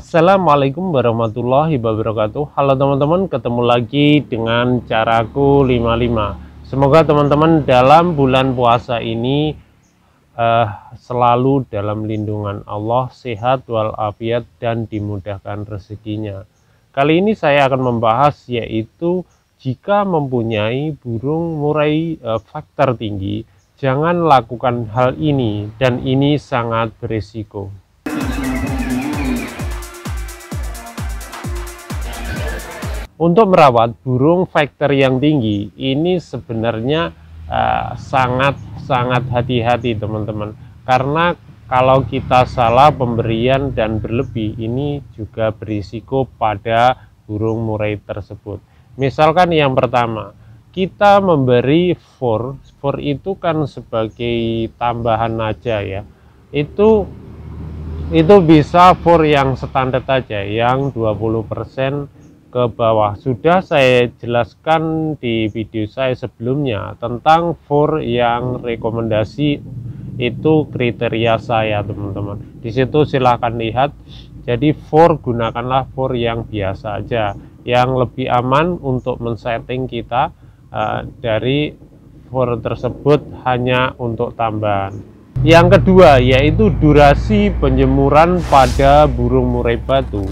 Assalamualaikum warahmatullahi wabarakatuh. Halo teman-teman, ketemu lagi dengan caraku 55. Semoga teman-teman dalam bulan puasa ini selalu dalam lindungan Allah, sehat walafiat dan dimudahkan rezekinya. Kali ini saya akan membahas yaitu jika mempunyai burung murai faktor tinggi, jangan lakukan hal ini dan ini sangat berisiko. Untuk merawat burung faktor yang tinggi ini sebenarnya sangat hati-hati teman-teman, karena kalau kita salah pemberian dan berlebih ini juga berisiko pada burung murai tersebut. Misalkan yang pertama, kita memberi for itu kan sebagai tambahan aja ya, itu bisa for yang standar aja yang 20% ke bawah. Sudah saya jelaskan di video saya sebelumnya tentang for yang rekomendasi, itu kriteria saya teman-teman. Di situ silahkan lihat. Jadi for gunakanlah for yang biasa aja, yang lebih aman untuk men-setting kita dari for tersebut hanya untuk tambahan. Yang kedua yaitu durasi penjemuran pada burung murai batu.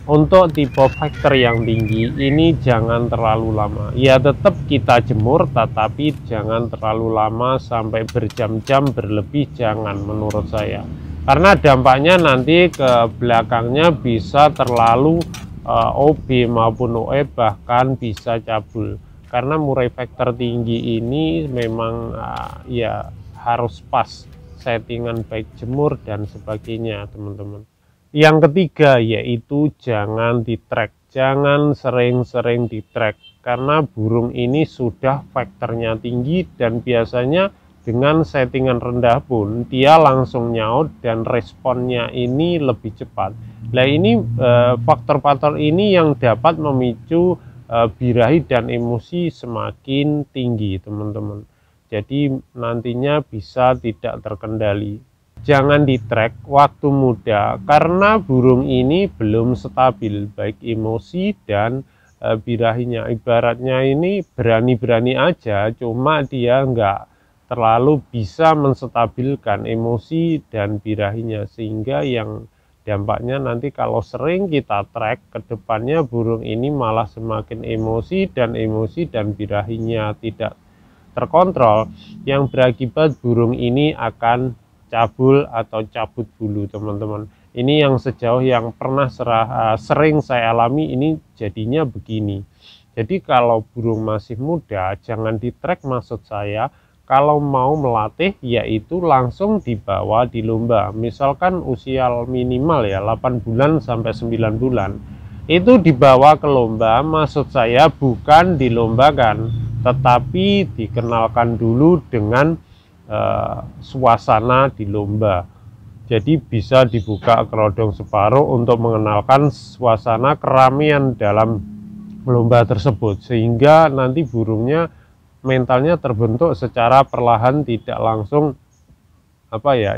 Untuk tipe faktor yang tinggi ini jangan terlalu lama ya, tetap kita jemur tetapi jangan terlalu lama sampai berjam-jam berlebih, jangan menurut saya, karena dampaknya nanti ke belakangnya bisa terlalu OB maupun OE, bahkan bisa cabul. Karena murai faktor tinggi ini memang ya harus pas settingan baik jemur dan sebagainya teman-teman. Yang ketiga yaitu jangan di track, jangan sering-sering di track, karena burung ini sudah faktornya tinggi dan biasanya dengan settingan rendah pun dia langsung nyaut dan responnya ini lebih cepat. Nah ini faktor-faktor ini yang dapat memicu birahi dan emosi semakin tinggi teman-teman, jadi nantinya bisa tidak terkendali. Jangan di track waktu muda karena burung ini belum stabil baik emosi dan birahinya. Ibaratnya ini berani-berani aja, cuma dia nggak terlalu bisa menstabilkan emosi dan birahinya, sehingga yang dampaknya nanti kalau sering kita track ke depannya burung ini malah semakin emosi dan birahinya tidak terkontrol, yang berakibat burung ini akan cabul atau cabut bulu teman-teman. Ini yang sejauh yang pernah sering saya alami, ini jadinya begini. Jadi kalau burung masih muda jangan di track, maksud saya kalau mau melatih yaitu langsung dibawa di lomba. Misalkan usia minimal ya 8 bulan sampai 9 bulan itu dibawa ke lomba, maksud saya bukan dilombakan tetapi dikenalkan dulu dengan suasana di lomba. Jadi bisa dibuka kerodong separuh untuk mengenalkan suasana keramaian dalam lomba tersebut, sehingga nanti burungnya mentalnya terbentuk secara perlahan, tidak langsung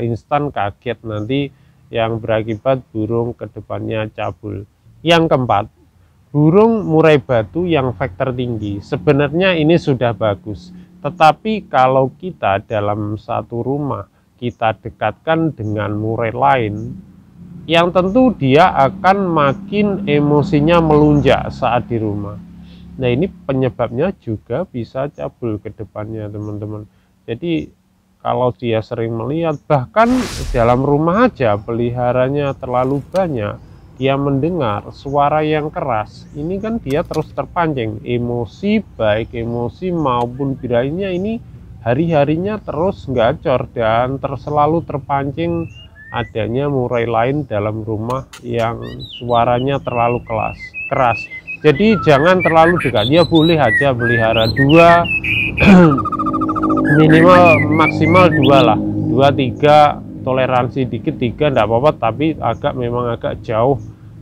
instan kaget nanti yang berakibat burung kedepannya cabul. Yang keempat, burung murai batu yang faktor tinggi. Sebenarnya ini sudah bagus, tetapi kalau kita dalam satu rumah kita dekatkan dengan murai lain, yang tentu dia akan makin emosinya melunjak saat di rumah. Nah ini penyebabnya juga bisa cabul ke depannya teman-teman. Jadi kalau dia sering melihat, bahkan dalam rumah aja peliharanya terlalu banyak, dia mendengar suara yang keras, ini kan dia terus terpancing emosi, baik emosi maupun birahinya ini hari-harinya terus gacor dan selalu terpancing adanya murai lain dalam rumah yang suaranya terlalu keras. Jadi jangan terlalu dekat, ya boleh aja pelihara 2 minimal maksimal 2 lah, 2-3, toleransi dikit 3 enggak apa-apa, tapi memang agak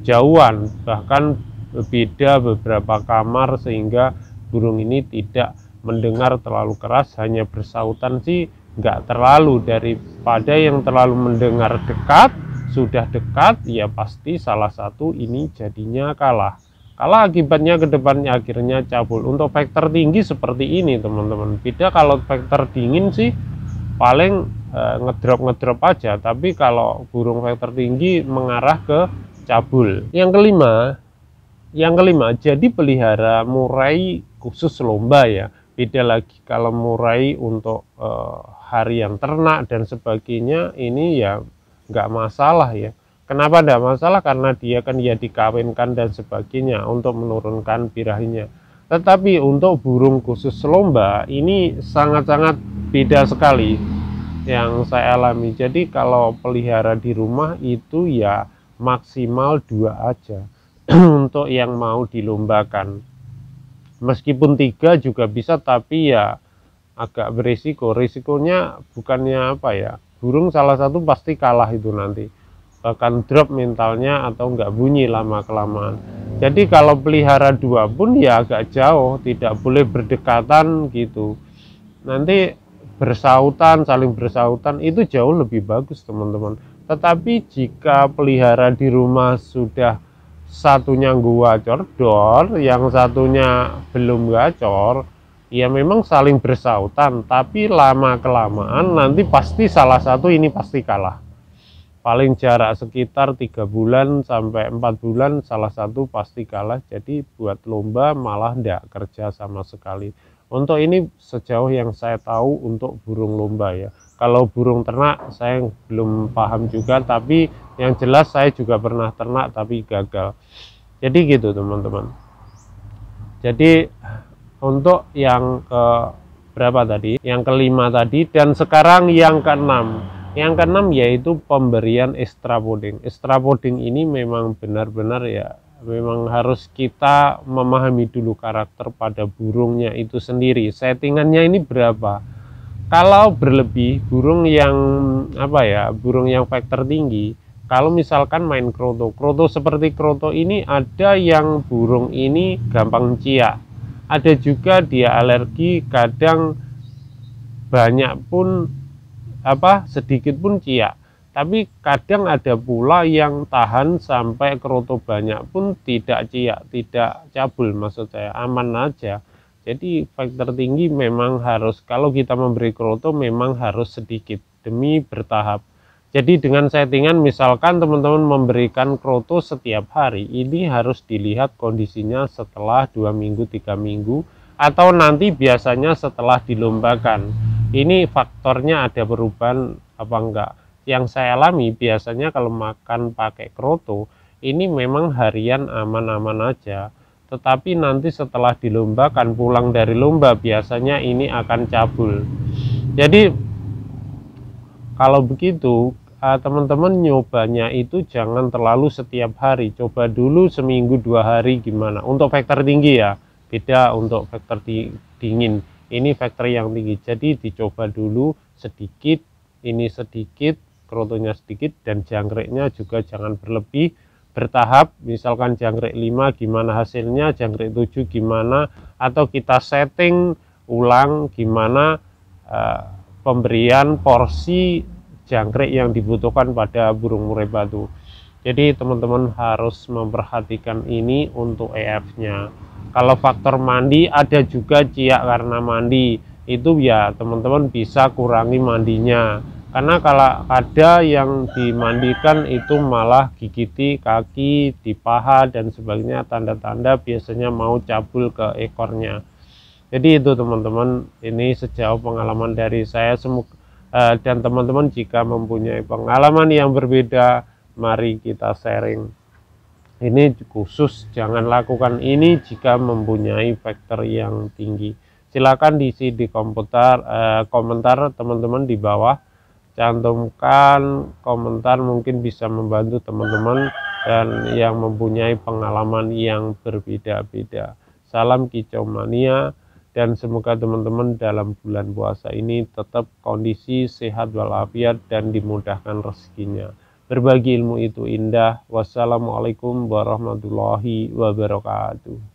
jauhan, bahkan beda beberapa kamar sehingga burung ini tidak mendengar terlalu keras, hanya bersautan sih nggak terlalu, daripada yang terlalu mendengar dekat sudah dekat, ya pasti salah satu ini jadinya kalah. Kalah akibatnya ke depannya akhirnya cabul. Untuk vektor tinggi seperti ini teman-teman. Beda kalau vektor dingin sih paling ngedrop aja, tapi kalau burung vektor tinggi mengarah ke cabul. Yang kelima, jadi pelihara murai khusus lomba ya. Beda lagi kalau murai untuk harian ternak dan sebagainya, ini ya nggak masalah ya. Kenapa tidak masalah? Karena dia kan ya dikawinkan dan sebagainya untuk menurunkan birahinya. Tetapi untuk burung khusus lomba ini sangat-sangat beda sekali yang saya alami. Jadi kalau pelihara di rumah itu ya maksimal 2 aja untuk yang mau dilombakan. Meskipun 3 juga bisa, tapi ya agak berisiko. Risikonya bukannya apa ya, burung salah satu pasti kalah itu nanti, bahkan drop mentalnya atau enggak bunyi lama kelamaan. Jadi kalau pelihara 2 pun ya agak jauh, tidak boleh berdekatan gitu, nanti bersautan, saling bersautan, itu jauh lebih bagus teman-teman. Tetapi jika pelihara di rumah sudah satunya gacor dor, yang satunya belum gacor, ya memang saling bersautan, tapi lama kelamaan nanti pasti salah satu ini pasti kalah. Paling jarak sekitar 3 bulan sampai 4 bulan salah satu pasti kalah. Jadi buat lomba malah tidak kerja sama sekali. Untuk ini sejauh yang saya tahu untuk burung lomba ya. Kalau burung ternak saya belum paham juga, tapi yang jelas saya juga pernah ternak tapi gagal. Jadi gitu teman-teman. Jadi untuk yang ke berapa tadi? Yang kelima tadi, dan sekarang yang keenam. Yang keenam yaitu pemberian extra boarding. Extra boarding ini memang benar-benar ya, memang harus kita memahami dulu karakter pada burungnya itu sendiri. Settingannya ini berapa? Kalau berlebih, burung yang apa ya, burung yang vektor tinggi, kalau misalkan main kroto seperti kroto ini, ada yang burung ini gampang ciak, ada juga dia alergi, kadang banyak pun sedikit pun ciak, tapi kadang ada pula yang tahan sampai kroto banyak pun tidak ciak, tidak cabul, maksud saya aman aja. Jadi faktor tinggi memang harus, kalau kita memberi kroto memang harus sedikit demi bertahap. Jadi dengan settingan misalkan teman-teman memberikan kroto setiap hari, ini harus dilihat kondisinya setelah 2 minggu 3 minggu, atau nanti biasanya setelah dilombakan. Ini faktornya ada perubahan apa enggak. Yang saya alami biasanya kalau makan pakai kroto ini memang harian aman-aman aja, tetapi nanti setelah dilombakan, pulang dari lomba, biasanya ini akan cabul. Jadi kalau begitu teman-teman nyobanya itu jangan terlalu setiap hari, coba dulu seminggu 2 hari gimana. Untuk vektor tinggi ya, beda untuk vektor dingin, ini vektor yang tinggi, jadi dicoba dulu sedikit, ini sedikit, krotonya sedikit, dan jangkriknya juga jangan berlebih, bertahap. Misalkan jangkrik 5 gimana hasilnya, jangkrik 7 gimana, atau kita setting ulang gimana pemberian porsi jangkrik yang dibutuhkan pada burung murai batu. Jadi teman-teman harus memperhatikan ini untuk EF-nya. Kalau faktor mandi, ada juga ciak karena mandi, itu ya teman-teman bisa kurangi mandinya. Karena kalau ada yang dimandikan itu malah gigiti kaki, di paha dan sebagainya, tanda-tanda biasanya mau cabul ke ekornya. Jadi itu teman-teman, ini sejauh pengalaman dari saya. Dan teman-teman jika mempunyai pengalaman yang berbeda, mari kita sharing. Ini khusus jangan lakukan ini jika mempunyai vektor yang tinggi. Silakan diisi di komentar teman-teman di bawah, cantumkan komentar, mungkin bisa membantu teman-teman dan yang mempunyai pengalaman yang berbeda-beda. Salam kicau mania, dan semoga teman-teman dalam bulan puasa ini tetap kondisi sehat walafiat dan dimudahkan rezekinya. Berbagi ilmu itu indah. Wassalamualaikum warahmatullahi wabarakatuh.